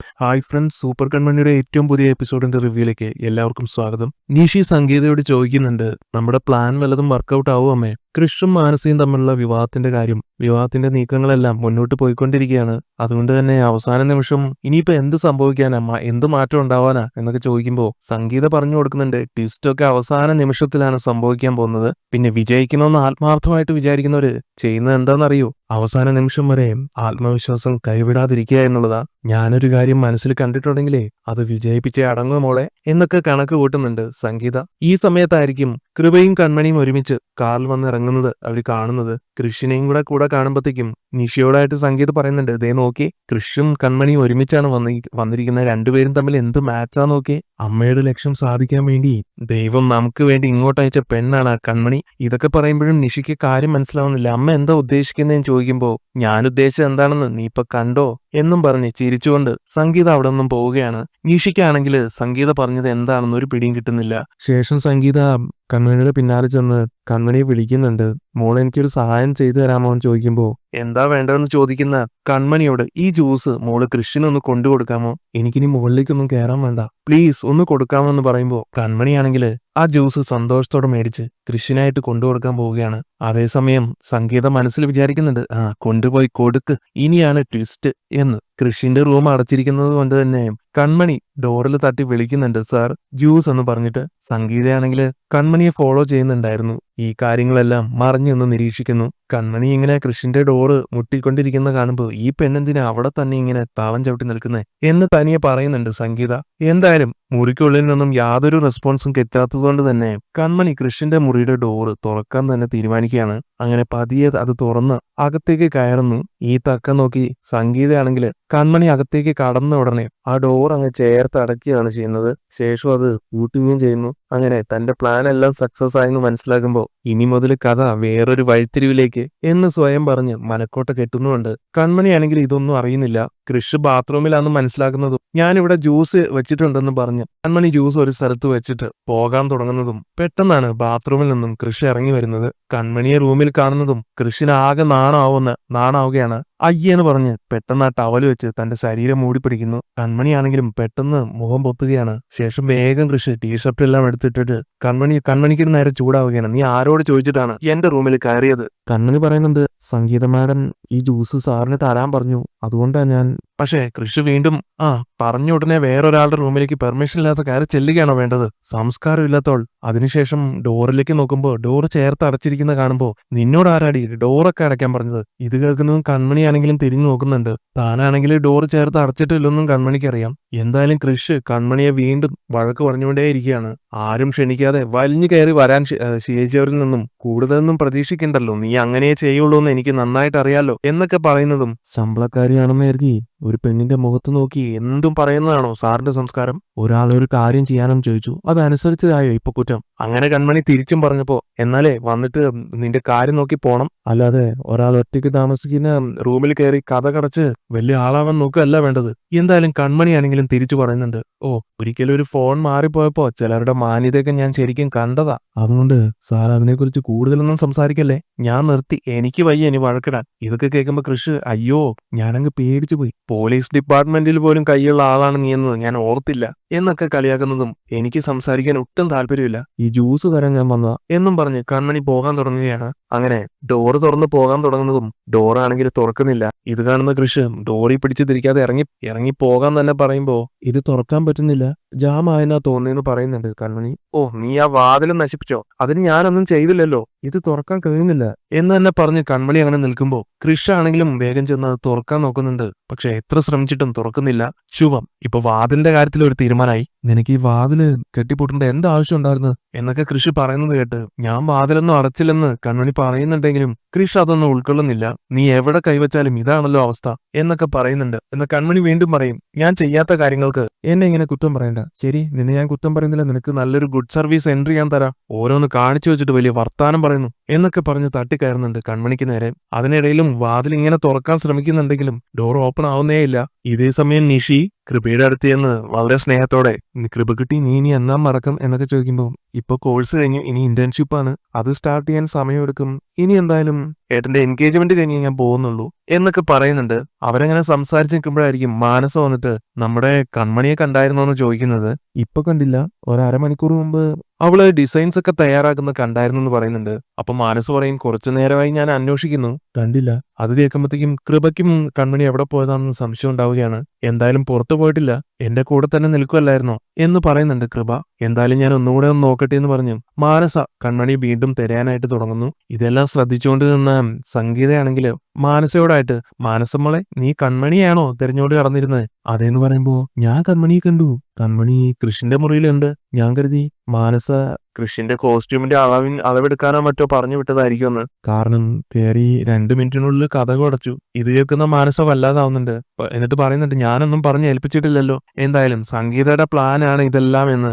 Hi friends, super കൺമണിയുടെ ഏറ്റവും പുതിയ എപ്പിസോഡിന്റെ റിവ്യൂയിലേക്ക് എല്ലാവർക്കും സ്വാഗതം. നിഷി സംഗീതയോട് ചോദിക്കുന്നുണ്ട്, നമ്മുടെ പ്ലാൻ വല്ലതും വർക്കൗട്ട് ആവും അമ്മേ? കൃഷും മാനസിയും തമ്മിലുള്ള വിവാഹത്തിന്റെ നീക്കങ്ങളെല്ലാം മുന്നോട്ട് പോയിക്കൊണ്ടിരിക്കുകയാണ്. അതുകൊണ്ട് തന്നെ അവസാന നിമിഷം ഇനിയിപ്പോ എന്ത് സംഭവിക്കാനമ്മ, എന്ത് മാറ്റം ഉണ്ടാവാനാ എന്നൊക്കെ ചോദിക്കുമ്പോൾ സംഗീത പറഞ്ഞു കൊടുക്കുന്നുണ്ട്, ട്വിസ്റ്റൊക്കെ അവസാന നിമിഷത്തിലാണ് സംഭവിക്കാൻ പോകുന്നത്. പിന്നെ വിജയിക്കണമെന്ന് ആത്മാർത്ഥമായിട്ട് വിചാരിക്കുന്നവര് ചെയ്യുന്നത് എന്താണെന്നറിയോ? അവസാന നിമിഷം വരെ ആത്മവിശ്വാസം കൈവിടാതിരിക്കുക എന്നുള്ളതാ. ഞാനൊരു കാര്യം മനസ്സിൽ കണ്ടിട്ടുണ്ടെങ്കിലേ അത് വിജയിപ്പിച്ചേ അടങ്ങും മോളെ എന്നൊക്കെ കണക്ക് കൂട്ടുന്നുണ്ട് സംഗീത. ഈ സമയത്തായിരിക്കും കൃപയും കൺമണിയും ഒരുമിച്ച് കാറിൽ വന്ന് ഇറങ്ങുന്നത് അവർ കാണുന്നത്. കൃഷിനെയും കൂടെ കാണുമ്പോഴത്തേക്കും നിഷിയോടായിട്ട് സംഗീത പറയുന്നുണ്ട്, ദേ നോക്കി, കൃഷും കൺമണിയും ഒരുമിച്ചാണ് വന്നിരിക്കുന്നത്. രണ്ടുപേരും തമ്മിൽ എന്ത് മാച്ചാ നോക്കി. അമ്മയുടെ ലക്ഷ്യം സാധിക്കാൻ വേണ്ടി ദൈവം നമുക്ക് വേണ്ടി ഇങ്ങോട്ട് അയച്ച പെണ്ണാണ് ആ കൺമണി. ഇതൊക്കെ പറയുമ്പോഴും നിഷിക്ക് കാര്യം മനസ്സിലാവുന്നില്ല. അമ്മ എന്താ ഉദ്ദേശിക്കുന്നതെന്ന് ചോദിക്കുമ്പോ, ഞാൻ ഉദ്ദേശിച്ചത് എന്താണെന്ന് നീ ഇപ്പൊ കണ്ടോ എന്നും പറഞ്ഞ് ചിരിച്ചുകൊണ്ട് സംഗീത അവിടെ നിന്നും പോവുകയാണ്. നിഷിക്കാണെങ്കിൽ സംഗീത പറഞ്ഞത് എന്താണെന്ന് ഒരു പിടിയും കിട്ടുന്നില്ല. ശേഷം സംഗീത കൺമണിയുടെ പിന്നാലെ ചെന്ന് കൺമണിയെ വിളിക്കുന്നുണ്ട്. മോൾ എനിക്കൊരു സഹായം ചെയ്തു തരാമോ എന്ന് ചോദിക്കുമ്പോ, എന്താ വേണ്ടതെന്ന് ചോദിക്കുന്ന കൺമണിയോട്, ഈ ജ്യൂസ് മോള് കൃഷിനൊന്ന് കൊണ്ടു കൊടുക്കാമോ? എനിക്കിനി മുകളിലേക്കൊന്നും കയറാൻ വേണ്ട, പ്ലീസ് ഒന്ന് കൊടുക്കാമോ എന്ന് പറയുമ്പോ കൺമണിയാണെങ്കിൽ ആ ജ്യൂസ് സന്തോഷത്തോടെ മേടിച്ച് കൃഷിനായിട്ട് കൊണ്ടുകൊടുക്കാൻ പോവുകയാണ്. അതേസമയം സംഗീത മനസ്സിൽ വിചാരിക്കുന്നുണ്ട്, കൊണ്ടുപോയി കൊടുക്ക്, ഇനിയാണ് ട്വിസ്റ്റ് എന്ന്. കൃഷിന്റെ റൂം അടച്ചിരിക്കുന്നത് കൊണ്ട് തന്നെ കൺമണി ഡോറിൽ തട്ടി വിളിക്കുന്നുണ്ട്, സാർ ജ്യൂസ് എന്ന് പറഞ്ഞിട്ട്. സംഗീതയാണെങ്കിൽ കൺമണിയെ ഫോളോ ചെയ്യുന്നുണ്ടായിരുന്നു. ഈ കാര്യങ്ങളെല്ലാം മറിഞ്ഞു നിന്ന് നിരീക്ഷിക്കുന്നു. കൺമണി ഇങ്ങനെ കൃഷിന്റെ ഡോറ് മുട്ടിക്കൊണ്ടിരിക്കുന്ന കാണുമ്പോൾ, ഈ പെണ്ണെന്തിനാ അവിടെ തന്നെ ഇങ്ങനെ താളം ചവിട്ടി നിൽക്കുന്നേ എന്ന് തനിയെ പറയുന്നുണ്ട് സംഗീത. എന്തായാലും മുറിക്കുള്ളിൽ നിന്നും യാതൊരു റെസ്പോൺസും കിട്ടാത്തതുകൊണ്ട് തന്നെ കൺമണി കൃഷിന്റെ മുറിയുടെ ഡോറ് തുറക്കാൻ തന്നെ തീരുമാനിക്കുകയാണ്. അങ്ങനെ പതിയെ അത് തുറന്ന് അകത്തേക്ക് കയറുന്നു. ഈ തക്കം നോക്കി സംഗീതയാണെങ്കിൽ കൺമണി അകത്തേക്ക് കടന്ന ഉടനെ ആ ഡോർ അങ്ങ് ചേർത്ത് അടയ്ക്കുകയാണ് ചെയ്യുന്നത്. ശേഷം അത് പൂട്ടുകയും ചെയ്യുന്നു. അങ്ങനെ തന്റെ പ്ലാൻ എല്ലാം സക്സസ് ആയെന്ന് മനസ്സിലാക്കുമ്പോൾ ഇനി മുതൽ കഥ വേറൊരു വഴിത്തിരിവിലേക്ക് എന്ന് സ്വയം പറഞ്ഞ് മനക്കോട്ട കെട്ടുന്നുണ്ട്. കൺമണിയാണെങ്കിൽ ഇതൊന്നും അറിയുന്നില്ല. കൃഷ് ബാത്റൂമിലാണെന്ന് മനസ്സിലാക്കുന്നതും ഞാനിവിടെ ജ്യൂസ് വെച്ചിട്ടുണ്ടെന്ന് പറഞ്ഞ് കൺമണി ജ്യൂസ് ഒരു സ്ഥലത്ത് വെച്ചിട്ട് പോകാൻ തുടങ്ങുന്നതും പെട്ടെന്നാണ് ബാത്റൂമിൽ നിന്നും കൃഷി ഇറങ്ങി വരുന്നത്. കൺമണിയെ റൂമിൽ കാണുന്നതും കൃഷിനാകെ നാണാവുകയാണ്. അയ്യെന്ന് പറഞ്ഞ് പെട്ടെന്ന് ആ ടവൽ വെച്ച് തന്റെ ശരീരം മൂടിപ്പിടിക്കുന്നു. കൺമണിയാണെങ്കിലും പെട്ടെന്ന് മുഖം പൊത്തുകയാണ്. ശേഷം വേഗം കൃഷി ടീഷർട്ട് എല്ലാം എടുത്തിട്ടിട്ട് കൺമണിക്ക് നേരെ ചൂടാവുകയാണ്. നീ ആരോട് ചോദിച്ചിട്ടാണ് എന്റെ റൂമിൽ കയറിയത്? കൺമണി പറയുന്നുണ്ട്, സംഗീത മാഡം ഈ ജ്യൂസ് സാറിന് തരാൻ പറഞ്ഞു, അതുകൊണ്ടാണ് ഞാൻ. പക്ഷേ കൃഷി വീണ്ടും പറഞ്ഞ ഉടനെ വേറൊരാളുടെ റൂമിലേക്ക് പെർമിഷൻ ഇല്ലാത്ത കയറി ചെല്ലുകയാണോ വേണ്ടത്? സംസ്കാരം ഇല്ലാത്തോൾ. അതിനുശേഷം ഡോറിലേക്ക് നോക്കുമ്പോൾ ഡോറ് ചേർത്ത് അടച്ചിരിക്കുന്ന കാണുമ്പോൾ, നിന്നോട് ആരാടി ഡോറൊക്കെ അടയ്ക്കാൻ പറഞ്ഞത്? ഇത് കേൾക്കുന്നതും കൺമണിയാണെങ്കിലും തിരിഞ്ഞു നോക്കുന്നുണ്ട്. താനാണെങ്കിൽ ഡോറ് ചേർത്ത് അടച്ചിട്ടില്ലെന്നും കൺമണിക്ക് അറിയാം. എന്തായാലും കൃഷ് കൺമണിയെ വീണ്ടും വഴക്ക് പറഞ്ഞുകൊണ്ടേയിരിക്കുകയാണ്. ആരും ക്ഷണിക്കാതെ വലിഞ്ഞു കയറി വരാൻ ശേഷിയവരിൽ നിന്നും കൂടുതലൊന്നും പ്രതീക്ഷിക്കണ്ടല്ലോ, നീ അങ്ങനെ ചെയ്യുള്ളൂ എന്ന് എനിക്ക് നന്നായിട്ട് അറിയാലോ എന്നൊക്കെ പറയുന്നതും, ശമ്പളക്കാരിയാണെന്ന് കരുതി ഒരു പെണ്ണിന്റെ മുഖത്ത് നോക്കി എന്തും പറയുന്നതാണോ സാറിന്റെ സംസ്കാരം? ഒരാളൊരു കാര്യം ചെയ്യാനും ചോദിച്ചു, അതനുസരിച്ചതായോ ഇപ്പൊ കുറ്റം? അങ്ങനെ കൺമണി തിരിച്ചും പറഞ്ഞപ്പോ, എന്നാലേ വന്നിട്ട് നിന്റെ കാര്യം നോക്കി പോണം, അല്ലാതെ ഒരാൾ ഒറ്റയ്ക്ക് താമസിക്കുന്ന റൂമിൽ കയറി കഥ കടച്ച് വലിയ ആളാവാൻ നോക്കുകയല്ല വേണ്ടത്. എന്തായാലും കൺമണിയാണെങ്കിലും തിരിച്ചു പറയുന്നുണ്ട്, ഒരിക്കലും ഒരു ഫോൺ മാറിപ്പോയപ്പോ ചിലരുടെ മാന്യതയൊക്കെ ഞാൻ ശരിക്കും കണ്ടതാ. അതുകൊണ്ട് സാർ അതിനെക്കുറിച്ച് കൂടുതലൊന്നും സംസാരിക്കല്ലേ, ഞാൻ നിർത്തി, എനിക്ക് വയ്യ ഇനി വഴക്കിടാൻ. ഇതൊക്കെ കേൾക്കുമ്പോ കൃഷ്, അയ്യോ ഞാനങ്ങ് പേടിച്ചു പോയി, പോലീസ് ഡിപ്പാർട്ട്മെന്റിൽ പോലും കൈയുള്ള ആളാണ് നീ എന്ന് ഞാൻ ഓർത്തില്ല എന്നൊക്കെ കളിയാക്കുന്നതും, എനിക്ക് സംസാരിക്കാൻ ഒട്ടും താല്പര്യമില്ല, ഈ ജ്യൂസ് തരാൻ ഞാൻ വന്നതാ എന്നും പറഞ്ഞ് കൺമണി പോകാൻ തുടങ്ങുകയാണ്. അങ്ങനെ ഡോറ് തുറന്ന് പോകാൻ തുടങ്ങുന്നതും ഡോറാണെങ്കിൽ തുറക്കുന്നില്ല. ഇത് കാണുന്ന കൃഷ് ഡോറി പിടിച്ചു തിരിക്കാതെ ഇറങ്ങി പോകാൻ തന്നെ പറയുമ്പോ, ഇത് തുറക്കാൻ പറ്റുന്നില്ല, ജാം ആയെന്നാ തോന്നിയെന്ന് പറയുന്നുണ്ട് കൺമണി. നീ ആ വാതിലും നശിപ്പിച്ചോ? അതിന് ഞാനൊന്നും ചെയ്തില്ലല്ലോ, ഇത് തുറക്കാൻ കഴിയുന്നില്ല എന്ന് തന്നെ പറഞ്ഞ് കൺമണി അങ്ങനെ നിൽക്കുമ്പോ കൃഷ് ആണെങ്കിലും വേഗം ചെന്ന് അത് തുറക്കാൻ നോക്കുന്നുണ്ട്. പക്ഷെ എത്ര ശ്രമിച്ചിട്ടും തുറക്കുന്നില്ല. ശുഭം ഇപ്പൊ വാതിലിന്റെ കാര്യത്തിൽ ഒരു തീരുമാനമായി. നിനക്ക് ഈ വാതില് കെട്ടിപ്പൊട്ടേണ്ട എന്താവശ്യം ഉണ്ടായിരുന്നു എന്നൊക്കെ കൃഷി പറയുന്നത് കേട്ട്, ഞാൻ വാതിലൊന്നും അടച്ചില്ലെന്ന് കൺമണി പറയുന്നുണ്ടെങ്കിലും കൃഷ് അതൊന്നും ഉൾക്കൊള്ളുന്നില്ല. നീ എവിടെ കൈവച്ചാലും ഇതാണല്ലോ അവസ്ഥ എന്നൊക്കെ പറയുന്നുണ്ട്. എന്ന കൺമണി വീണ്ടും പറയും, ഞാൻ ചെയ്യാത്ത കാര്യങ്ങൾക്ക് എന്നെ ഇങ്ങനെ കുറ്റം പറയണ്ട. ശരി, നിന്നെ ഞാൻ കുറ്റം പറയുന്നില്ല, നിനക്ക് നല്ലൊരു ഗുഡ് സർവീസ് എൻട്രി ഞാൻ തരാം, ഓരോന്ന് കാണിച്ചു വെച്ചിട്ട് വലിയ വർത്താനം പറയുന്നു എന്നൊക്കെ പറഞ്ഞ് തട്ടിക്കയറുന്നുണ്ട് കൺമണിക്ക് നേരെ. അതിനിടയിലും വാതിൽ ഇങ്ങനെ തുറക്കാൻ ശ്രമിക്കുന്നുണ്ടെങ്കിലും ഡോർ ഓപ്പൺ ആവുന്നേയില്ല. ഇതേ സമയം നിഷി കൃപയുടെ അടുത്ത് ചെന്ന് വളരെ സ്നേഹത്തോടെ കൃപ കിട്ടി നീ ഇനി എന്നാ മറക്കും എന്നൊക്കെ ചോദിക്കുമ്പോൾ ഇപ്പൊ കോഴ്സ് കഴിഞ്ഞു ഇനി ഇന്റേൺഷിപ്പ് ആണ് അത് സ്റ്റാർട്ട് ചെയ്യാൻ സമയമെടുക്കും ഇനി എന്തായാലും ഏട്ടന്റെ എൻഗേജ്മെന്റ് കഴിഞ്ഞ് ഞാൻ പോകുന്നുള്ളൂ എന്നൊക്കെ പറയുന്നുണ്ട്. അവരങ്ങനെ സംസാരിച്ച് നിൽക്കുമ്പോഴായിരിക്കും മാനസ വന്നിട്ട് നമ്മുടെ കൺമണിയെ കണ്ടായിരുന്നോ എന്ന് ചോദിക്കുന്നത്. ഇപ്പൊ കണ്ടില്ല, ഒരമണിക്കൂർ മുമ്പ് അവള് ഡിസൈൻസ് ഒക്കെ തയ്യാറാക്കുന്ന കണ്ടായിരുന്നു എന്ന് പറയുന്നുണ്ട്. അപ്പൊ മാനസ് പറയും കുറച്ചു നേരമായി ഞാൻ അന്വേഷിക്കുന്നു, കണ്ടില്ല. അത് കേൾക്കുമ്പോഴത്തേക്കും കൃപയ്ക്കും കൺമണി എവിടെ പോയതാണെന്ന് സംശയം ഉണ്ടാവുകയാണ്. എന്തായാലും പുറത്തു പോയിട്ടില്ല, എന്റെ കൂടെ തന്നെ നിൽക്കുമല്ലായിരുന്നോ എന്ന് പറയുന്നുണ്ട് കൃപ. എന്തായാലും ഞാൻ ഒന്നുകൂടെ ഒന്ന് നോക്കട്ടെ എന്ന് പറഞ്ഞു മാനസ കൺമണി വീണ്ടും തിരയാനായിട്ട് തുടങ്ങുന്നു. ഇതെല്ലാം ശ്രദ്ധിച്ചുകൊണ്ട് നിന്ന സംഗീതയാണെങ്കിൽ മാനസയോടായിട്ട് മാനസമ്മളെ നീ കൺമണിയാണോ തെരഞ്ഞോട് കടന്നിരുന്നത്? അതേന്ന് പറയുമ്പോ ഞാൻ കൺമണിയെ കണ്ടു, കൺമണി കൃഷിന്റെ മുറിയിലുണ്ട്. ഞാൻ കരുതി മാനസ കൃഷിന്റെ കോസ്റ്റ്യൂമിന്റെ അളവെടുക്കാനോ മറ്റോ പറഞ്ഞു വിട്ടതായിരിക്കുമെന്ന്. കാരണം കയറി 2 മിനിറ്റിനുള്ളിൽ കഥ കുടച്ചു. ഇത് കേൾക്കുന്ന മാനസ വല്ലാതാവുന്നുണ്ട്. എന്നിട്ട് പറയുന്നുണ്ട് ഞാനൊന്നും പറഞ്ഞ് ഏൽപ്പിച്ചിട്ടില്ലല്ലോ. എന്തായാലും സംഗീതയുടെ പ്ലാനാണ് ഇതെല്ലാം എന്ന്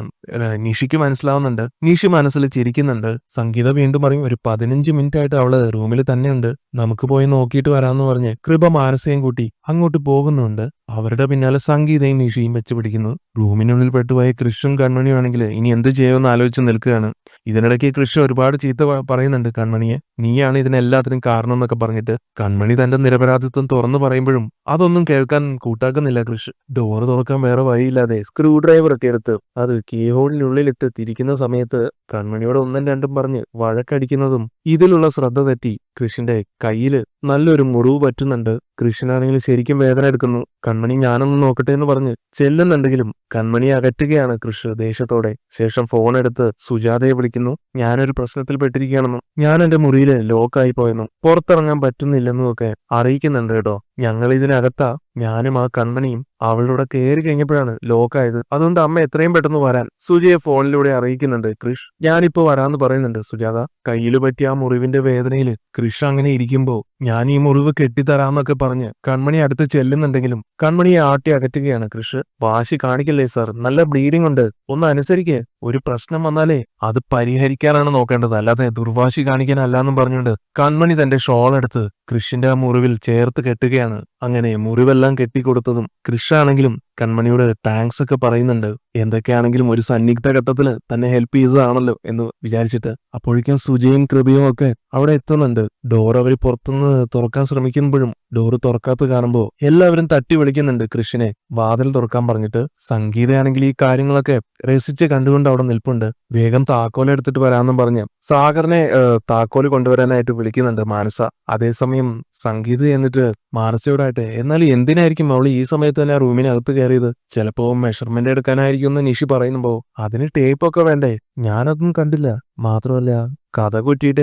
നിഷിക്ക് മനസ്സിലാവുന്നുണ്ട്. നിഷി മനസ്സിൽ ചിരിക്കുന്നുണ്ട്. സംഗീത വീണ്ടും പറയും ഒരു 15 മിനിറ്റ് ആയിട്ട് അവള് റൂമിൽ തന്നെയുണ്ട്, നമുക്ക് പോയി നോക്കിയിട്ട് വരാമെന്ന് പറഞ്ഞ് കൃപ മാനസയും കൂട്ടി അങ്ങോട്ട് പോകുന്നുണ്ട്. അവരുടെ പിന്നാലെ സംഗീതയും നിഷിയും വെച്ച് പിടിക്കുന്നു. റൂമിനുള്ളിൽ പെട്ടുപോയ കൃഷ്ണൻ കൺമണിയും ആണെങ്കിൽ ഇനി എന്ത് ചെയ്യുമെന്ന് ആലോചിച്ച് നിൽക്കുകയാണ്. ഇതിനിടയ്ക്ക് കൃഷ്ണ ഒരുപാട് ചീത്ത പറയുന്നുണ്ട് കൺമണിയെ. നീയാണ് ഇതിനെല്ലാത്തിനും കാരണം എന്നൊക്കെ പറഞ്ഞിട്ട്. കൺമണി തന്റെ നിരപരാധിത്വം തുറന്നു പറയുമ്പോഴും അതൊന്നും കേൾക്കാൻ കൂട്ടാക്കുന്നില്ല കൃഷ്. ഡോറ് തുറക്കാൻ വേറെ വഴിയില്ലാതെ സ്ക്രൂ ഡ്രൈവർ ഒക്കെ എടുത്ത് അത് കീ ഹോളിനുള്ളിലിട്ട് തിരിക്കുന്ന സമയത്ത് കൺമണിയോട് ഒന്നും രണ്ടും പറഞ്ഞ് വഴക്കടിക്കുന്നതും ഇതിലുള്ള ശ്രദ്ധ തെറ്റി കൃഷിന്റെ കയ്യില് നല്ലൊരു മുറിവ് പറ്റുന്നുണ്ട്. കൃഷ്ണനാണെങ്കിൽ ശരിക്കും വേദന എടുക്കുന്നു. കൺമണി ഞാനൊന്ന് നോക്കട്ടെ എന്ന് പറഞ്ഞ് ചെല്ലുന്നുണ്ടെങ്കിലും കൺമണിയെ അകറ്റുകയാണ് കൃഷ് ദേഷ്യത്തോടെ. ശേഷം ഫോൺ എടുത്ത് സുജാതയെ വിളിക്കുന്നു. ഞാനൊരു പ്രശ്നത്തിൽ പെട്ടിരിക്കുകയാണെന്നും ഞാൻ എന്റെ മുറിയില് ലോക്കായി പോയെന്നും പുറത്തിറങ്ങാൻ പറ്റുന്നില്ലെന്നും ഒക്കെ അറിയിക്കുന്നുണ്ട് കേട്ടോ. ഞങ്ങൾ ഇതിനകത്താ, ഞാനും ആ കൺമണിയും. അവളുടെ കയറി കഴിഞ്ഞപ്പോഴാണ് ലോക്കായത്. അതുകൊണ്ട് അമ്മ എത്രയും പെട്ടെന്ന് വരാൻ സുജയെ ഫോണിലൂടെ അറിയിക്കുന്നുണ്ട് കൃഷ്. ഞാനിപ്പോ വരാന്ന് പറയുന്നുണ്ട് സുജാത. കയ്യില് പറ്റിയ ആ മുറിവിന്റെ വേദനയില് കൃഷ് അങ്ങനെ ഇരിക്കുമ്പോ ഞാൻ ഈ മുറിവ് കെട്ടിത്തരാന്നൊക്കെ പറഞ്ഞ് കൺമണി അടുത്ത് ചെല്ലുന്നുണ്ടെങ്കിലും കൺമണിയെ ആട്ടി അകറ്റുകയാണ് കൃഷ്. വാശി കാണിക്കല്ലേ സാർ, നല്ല ബ്ലീഡിംഗ് ഉണ്ട്, ഒന്ന് അനുസരിക്കേ. ഒരു പ്രശ്നം വന്നാലേ അത് പരിഹരിക്കാനാണ് നോക്കേണ്ടത്, അല്ലാതെ ദുർവാശി കാണിക്കാനല്ലാന്നും പറഞ്ഞുകൊണ്ട് കൺമണി തന്റെ ഷോൾ എടുത്ത് കൃഷിന്റെ ആ മുറിവിൽ ചേർത്ത് കെട്ടുകയാണ്. അങ്ങനെ മുറിവെല്ലാം കെട്ടിക്കൊടുത്തതും കൃഷാണെങ്കിലും കൺമണിയോട് താങ്ക്സ് ഒക്കെ പറയുന്നുണ്ട്. എന്തൊക്കെയാണെങ്കിലും ഒരു സന്നിഗ്ധ ഘട്ടത്തില് തന്നെ ഹെൽപ്പ് ചെയ്തതാണല്ലോ എന്ന് വിചാരിച്ചിട്ട്. അപ്പോഴേക്കും സുജയും കൃപയും ഒക്കെ അവിടെ എത്തുന്നുണ്ട്. ഡോർ അവർ പുറത്തുനിന്ന് തുറക്കാൻ ശ്രമിക്കുമ്പോഴും ഡോറ് തുറക്കാത്ത കാണുമ്പോ എല്ലാവരും തട്ടി വിളിക്കുന്നുണ്ട് കൃഷിനെ വാതിൽ തുറക്കാൻ പറഞ്ഞിട്ട്. സംഗീതയാണെങ്കിൽ ഈ കാര്യങ്ങളൊക്കെ രസിച്ച് കണ്ടുകൊണ്ട് അവിടെ നിൽപ്പുണ്ട്. വേഗം താക്കോൽ എടുത്തിട്ട് വരാമെന്നും പറഞ്ഞ് സാഗറിനെ താക്കോല് കൊണ്ടുവരാനായിട്ട് വിളിക്കുന്നുണ്ട് മാനസ. അതേസമയം സംഗീത എന്നിട്ട് മാനസയോടായിട്ട് എന്നാൽ എന്തിനായിരിക്കും അവൾ ഈ സമയത്ത് തന്നെ ആ റൂമിനകത്ത് കയറിയത്? ചിലപ്പോ മെഷർമെന്റ് എടുക്കാനായിരിക്കും എന്ന് നിഷി പറയുമ്പോ അതിന് ടേപ്പൊക്കെ വേണ്ടേ? ഞാനതൊന്നും കണ്ടില്ല. മാത്രമല്ല കഥ കുറ്റിയിട്ട്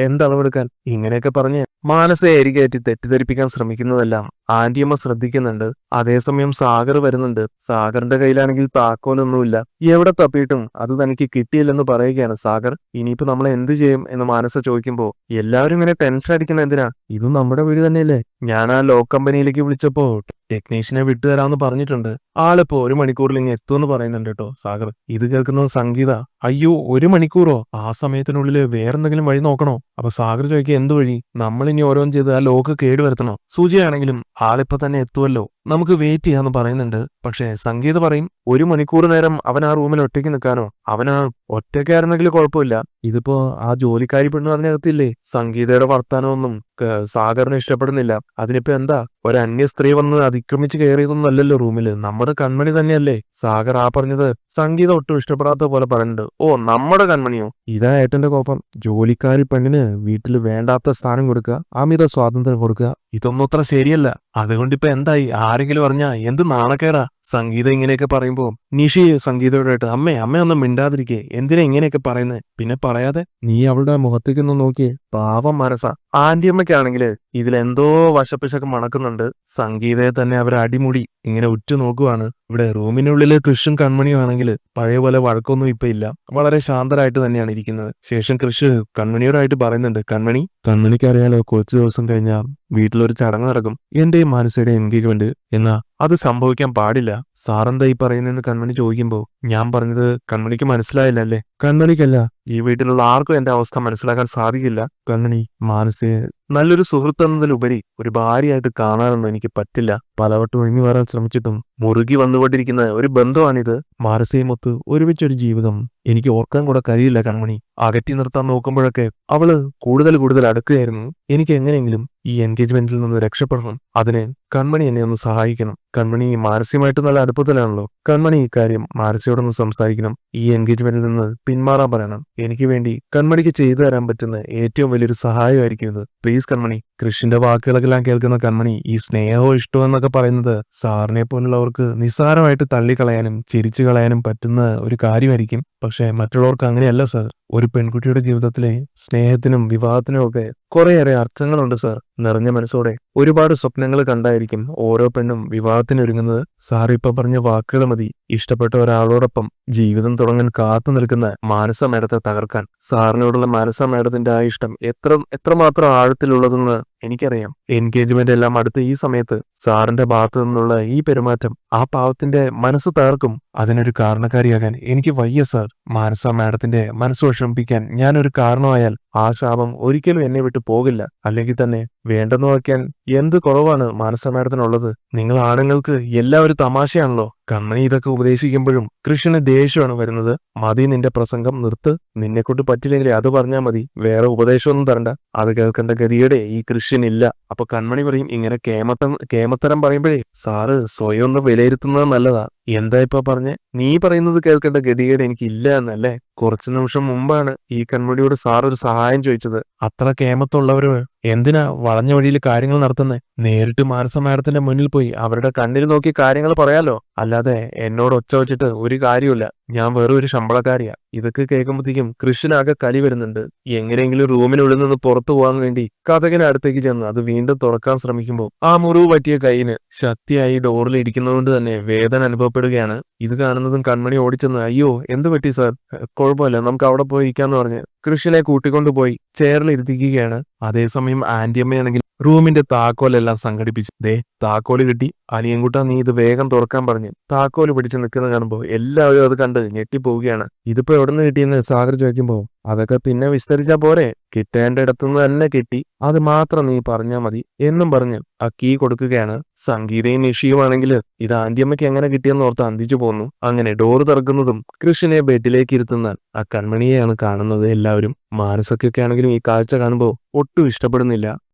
എന്തളവെടുക്കാൻ? ഇങ്ങനെയൊക്കെ പറഞ്ഞ് മാനസയെ അരികേറ്റി തെറ്റിദ്ധരിപ്പിക്കാൻ ശ്രമിക്കുന്നതെല്ലാം ആന്റിയമ്മ ശ്രദ്ധിക്കുന്നുണ്ട്. അതേസമയം സാഗർ വരുന്നുണ്ട്. സാഗറിന്റെ കയ്യിലാണെങ്കിൽ താക്കോലൊന്നുമില്ല. എവിടെ തപ്പിയിട്ടും അത് തനിക്ക് കിട്ടിയില്ലെന്ന് പറയുകയാണ് സാഗർ. ഇനിയിപ്പോ നമ്മൾ എന്ത് ചെയ്യും എന്ന് മാനസ ചോദിക്കുമ്പോ എല്ലാവരും ഇങ്ങനെ ടെൻഷൻ അടിക്കുന്ന എന്തിനാ? ഇതും നമ്മുടെ വീട് തന്നെയല്ലേ. ഞാൻ ആ ലോ കമ്പനിയിലേക്ക് വിളിച്ചപ്പോ ടെക്നീഷ്യനെ വിട്ടുതരാമെന്ന് പറഞ്ഞിട്ടുണ്ട്. ആളിപ്പോ 1 മണിക്കൂറിൽ ഇങ്ങ് എത്തുമെന്ന് പറയുന്നുണ്ട് കേട്ടോ സാഗർ. ഇത് കേൾക്കുന്നത് സംഗീത അയ്യോ 1 മണിക്കൂറോ? ആ സമയത്തിനുള്ളിൽ വേറെന്തെങ്കിലും വഴി നോക്കണോ? അപ്പൊ സാഗർ ചോദിക്കുക എന്ത് വഴി? നമ്മളിനി ഓരോന്ന് ചെയ്ത് ആ ലോക്ക് കേടുവരുത്തണോ? സൂചിയാണെങ്കിലും ആളിപ്പോ തന്നെ എത്തുമല്ലോ, നമുക്ക് വെയിറ്റ് ചെയ്യാന്ന് പറയുന്നുണ്ട്. പക്ഷെ സംഗീത പറയും 1 മണിക്കൂർ നേരം അവൻ ആ റൂമിൽ ഒറ്റയ്ക്ക് നിൽക്കാനോ? അവനാ ഒറ്റയ്ക്കായിരുന്നെങ്കിൽ കുഴപ്പമില്ല, ഇതിപ്പോ ആ ജോലിക്കാരി പെണ്ണു അതിനകത്തില്ലേ. സംഗീതയുടെ വർത്താനമൊന്നും സാഗറിന് ഇഷ്ടപ്പെടുന്നില്ല. അതിനിപ്പോ എന്താ, ഒരു അന്യ സ്ത്രീ വന്ന് അതിക്രമിച്ച് കയറിയതൊന്നും അല്ലല്ലോ റൂമില്, നമ്മുടെ കൺമണി തന്നെയല്ലേ. സാഗർ ആ പറഞ്ഞത് സംഗീത ഒട്ടും ഇഷ്ടപ്പെടാത്ത പോലെ പറയുന്നുണ്ട്. ഓ നമ്മുടെ കൺമണിയോ? ഇതാ ഏട്ടന്റെ കോപ്പം. ജോലിക്കാരി പെണ്ണിന് വീട്ടിൽ വേണ്ടാത്ത സ്ഥാനം കൊടുക്കുക, അമിത സ്വാതന്ത്ര്യം കൊടുക്കുക, ഇതൊന്നും അത്ര ശരിയല്ല. അതുകൊണ്ടിപ്പോ എന്തായി? ആരെങ്കിലും പറഞ്ഞാ എന്ത് നാണക്കേടാ. സംഗീത ഇങ്ങനെയൊക്കെ പറയുമ്പോ നിഷി സംഗീതയോടായിട്ട് അമ്മയൊന്നും മിണ്ടാതിരിക്കേ, എന്തിനാ ഇങ്ങനെയൊക്കെ പറയുന്നത്? പിന്നെ പറയാതെ നീ അവളുടെ മുഖത്തേക്കൊന്ന് നോക്കിയേ, പാവം മനസ്സ. ആന്റിയമ്മയ്ക്കാണെങ്കിൽ ഇതിലെന്തോ വശപ്പിശൊക്കെ മണക്കുന്നുണ്ട്. സംഗീതയെ തന്നെ അവർ അടിമുടി ഇങ്ങനെ ഉറ്റു നോക്കുവാണ്. ഇവിടെ റൂമിനുള്ളില് കൃഷും കൺമണിയും ആണെങ്കിൽ പഴയ പോലെ വഴക്കൊന്നും ഇപ്പൊ ഇല്ല, വളരെ ശാന്തരായിട്ട് തന്നെയാണ് ഇരിക്കുന്നത്. ശേഷം കൃഷ് കൺമണിയോടായിട്ട് പറയുന്നുണ്ട്, കൺമണിക്ക് അറിയാലോ കുറച്ചു ദിവസം കഴിഞ്ഞാൽ വീട്ടിലൊരു ചടങ്ങ് നടക്കും, എന്റെയും മാനസയുടെ എൻഗേജ്മെന്റ്. എന്നാ അത് സംഭവിക്കാൻ പാടില്ല. സാറെന്താ ഈ പറയുന്നതെന്ന് കൺമണി ചോദിക്കുമ്പോ ഞാൻ പറഞ്ഞത് കൺമണിക്ക് മനസ്സിലായില്ല അല്ലേ? കൺമണിക്കല്ല, ഈ വീട്ടിലുള്ള ആർക്കും എന്റെ അവസ്ഥ മനസ്സിലാക്കാൻ സാധിക്കില്ല. കൺമണി മാനസയെ നല്ലൊരു സുഹൃത്ത് എന്നതിലുപരി ഒരു ഭാര്യയായിട്ട് കാണാനൊന്നും എനിക്ക് പറ്റില്ല. പലവട്ടം ഒഴിഞ്ഞു മാറാൻ ശ്രമിച്ചിട്ടും മുറുകി വന്നുകൊണ്ടിരിക്കുന്ന ഒരു ബന്ധമാണിത്. മാനസയുമൊത്ത് ഒരുമിച്ചൊരു ജീവിതം എനിക്ക് ഓർക്കാൻ കൂടെ കഴിയില്ല കൺമണി. അകറ്റി നിർത്താൻ നോക്കുമ്പോഴൊക്കെ അവള് കൂടുതൽ അടുക്കുകയായിരുന്നു. എനിക്ക് എങ്ങനെയെങ്കിലും ഈ എൻഗേജ്മെന്റിൽ നിന്ന് രക്ഷപ്പെടണം. അതിന് കൺമണി എന്നെ ഒന്ന് സഹായിക്കണം. കൺമണി മാനസികമായിട്ട് നല്ല അടുപ്പത്തിലാണല്ലോ. കൺമണി ഇക്കാര്യം മാനസിയോടൊന്ന് സംസാരിക്കണം. ഈ എൻഗേജ്മെന്റിൽ നിന്ന് പിന്മാറാൻ പറയണം. എനിക്ക് വേണ്ടി കൺമണിക്ക് ചെയ്തു തരാൻ പറ്റുന്ന ഏറ്റവും വലിയൊരു സഹായമായിരിക്കും ഇത്. പ്ലീസ് കൺമണി. കൃഷിന്റെ വാക്കുകളെല്ലാം കേൾക്കുന്ന കൺമണി ഈ സ്നേഹമോ ഇഷ്ടമോ എന്നൊക്കെ പറയുന്നത് സാറിനെ പോലുള്ളവർക്ക് നിസ്സാരമായിട്ട് തള്ളിക്കളയാനും ചിരിച്ചു കളയാനും പറ്റുന്ന ഒരു കാര്യമായിരിക്കും. പക്ഷെ മറ്റുള്ളവർക്ക് അങ്ങനെയല്ല സാർ. ഒരു പെൺകുട്ടിയുടെ ജീവിതത്തിലെ സ്നേഹത്തിനും വിവാഹത്തിനും ഒക്കെ കുറേയേറെ അർത്ഥങ്ങളുണ്ട് സാർ. നിറഞ്ഞ മനസ്സോടെ ഒരുപാട് സ്വപ്നങ്ങൾ കണ്ടായിരിക്കും ഓരോ പെണ്ണും വിവാഹത്തിനൊരുങ്ങുന്നത്. സാർ ഇപ്പൊ പറഞ്ഞ വാക്കുകൾ മതി ഇഷ്ടപ്പെട്ട ഒരാളോടൊപ്പം ജീവിതം തുടങ്ങാൻ കാത്തു നിൽക്കുന്ന മാനസ മേഡത്തെ തകർക്കാൻ. സാറിനോടുള്ള മാനസ മേഡത്തിന്റെ ആ ഇഷ്ടം എത്രമാത്രം ആഴത്തിലുള്ളതെന്ന് എനിക്കറിയാം. എൻഗേജ്മെന്റ് എല്ലാം അടുത്ത ഈ സമയത്ത് സാറിന്റെ ഭാഗത്തു നിന്നുള്ള ഈ പെരുമാറ്റം ആ പാവത്തിന്റെ മനസ്സ് തകർക്കും. അതിനൊരു കാരണക്കാരിയാകാൻ എനിക്ക് വയ്യ സാർ. മാനസ മാഡത്തിന്റെ മനസ്സ് വിഷമിപ്പിക്കാൻ ഞാനൊരു കാരണമായാൽ ആ ശാപം ഒരിക്കലും എന്നെ വിട്ടു പോകില്ല. അല്ലെങ്കിൽ തന്നെ വേണ്ടെന്ന് വയ്ക്കാൻ എന്ത് കുറവാണ് മാനസ മാഡത്തിനുള്ളത്? നിങ്ങൾ ആണുങ്ങൾക്ക് എല്ലാം ഒരു തമാശയാണല്ലോ. കൺമണി ഇതൊക്കെ ഉപദേശിക്കുമ്പോഴും കൃഷ്ണന് ദേഷ്യമാണ് വരുന്നത്. മതി നിന്റെ പ്രസംഗം നിർത്ത്. നിന്നെക്കൊണ്ട് പറ്റില്ലെങ്കിൽ അത് പറഞ്ഞാൽ മതി, വേറെ ഉപദേശമൊന്നും തരണ്ട. അത് കേൾക്കേണ്ട ഗതിയുടെ ഈ കൃഷ്ണനില്ല. അപ്പൊ കൺമണി പറയും, ഇങ്ങനെ കേമത്തരം പറയുമ്പോഴേ സാറ് സ്വയം ഒന്ന് വിലയിരുത്തുന്നത് നല്ലതാ. എന്താ ഇപ്പൊ പറഞ്ഞേ? നീ പറയുന്നത് കേൾക്കേണ്ട ഗതികേട് എനിക്ക് ഇല്ല എന്നല്ലേ? കുറച്ചു നിമിഷം മുമ്പാണ് ഈ കൺമണിയോട് സാർ ഒരു സഹായം ചോദിച്ചത്. അത്ര കേമത്തുള്ളവര് എന്തിനാ വളഞ്ഞ വഴിയിൽ കാര്യങ്ങൾ നടത്തുന്നേ? നേരിട്ട് മാനസ മാഡത്തിന്റെ മുന്നിൽ പോയി അവരുടെ കണ്ണിൽ നോക്കി കാര്യങ്ങൾ പറയാലോ. അല്ലാതെ എന്നോട് ഒച്ച വെച്ചിട്ട് ഒരു കാര്യമില്ല. ഞാൻ വേറെ ഒരു ശമ്പളക്കാരിയാ. ഇതൊക്കെ കേൾക്കുമ്പോഴത്തേക്കും കൃഷ്ണനാകെ കലി വരുന്നുണ്ട്. എങ്ങനെയെങ്കിലും റൂമിനുള്ളിൽ നിന്ന് പുറത്തു പോകാൻ വേണ്ടി കതകിന് അടുത്തേക്ക് ചെന്ന് അത് വീണ്ടും തുറക്കാൻ ശ്രമിക്കുമ്പോൾ ആ മുറിവ് പറ്റിയ കൈയിന് ശക്തിയായി ഡോറിൽ ഇരിക്കുന്നതുകൊണ്ട് തന്നെ വേദന അനുഭവപ്പെടുകയാണ്. ഇത് കാണുന്നതും കൺമണി ഓടിച്ചെന്ന്, അയ്യോ എന്ത് പറ്റി സാർ? കുഴപ്പമില്ല, നമുക്ക് അവിടെ പോയി ഇരിക്കാന്ന് പറഞ്ഞ് കൃഷിനെ കൂട്ടിക്കൊണ്ടുപോയി ചെയറിൽ ഇരുത്തിക്കുകയാണ്. അതേസമയം ആന്റിയമ്മയാണെങ്കിൽ റൂമിന്റെ താക്കോലെല്ലാം സംഘടിപ്പിച്ചു. ദേ താക്കോല് കിട്ടി, അനിയൻകുട്ടാ നീ ഇത് വേഗം തുറക്കാൻ പറഞ്ഞ് താക്കോല് പിടിച്ച് നിൽക്കുന്നത് കാണുമ്പോൾ എല്ലാവരും അത് കണ്ട് ഞെട്ടിപ്പോവുകയാണ്. ഇതിപ്പോ എവിടെ നിന്ന് കിട്ടിയെന്ന് സാഗർ ചോദിക്കുമ്പോൾ അതൊക്കെ പിന്നെ വിസ്തരിച്ചാ പോരെ, കിട്ടേണ്ട ഇടത്തുനിന്ന് തന്നെ കിട്ടി, അത് മാത്രം നീ പറഞ്ഞാ മതി എന്നും പറഞ്ഞ് ആ കീ കൊടുക്കുകയാണ്. സംഗീതയും നിഷിയുമാണെങ്കിൽ ഇത് ആന്റിയമ്മയ്ക്ക് എങ്ങനെ കിട്ടിയെന്ന് ഓർത്ത് അന്തിച്ചു പോന്നു. അങ്ങനെ ഡോറ് തുറക്കുന്നതും കൃഷിനെ ബെഡിലേക്ക് ഇരുത്തുന്ന ആ കൺമണിയെയാണ് കാണുന്നത് എല്ലാവരും. മാനസക്കൊക്കെ ആണെങ്കിലും ഈ കാഴ്ച കാണുമ്പോൾ ഒട്ടും ഇഷ്ടപ്പെടുന്നില്ല.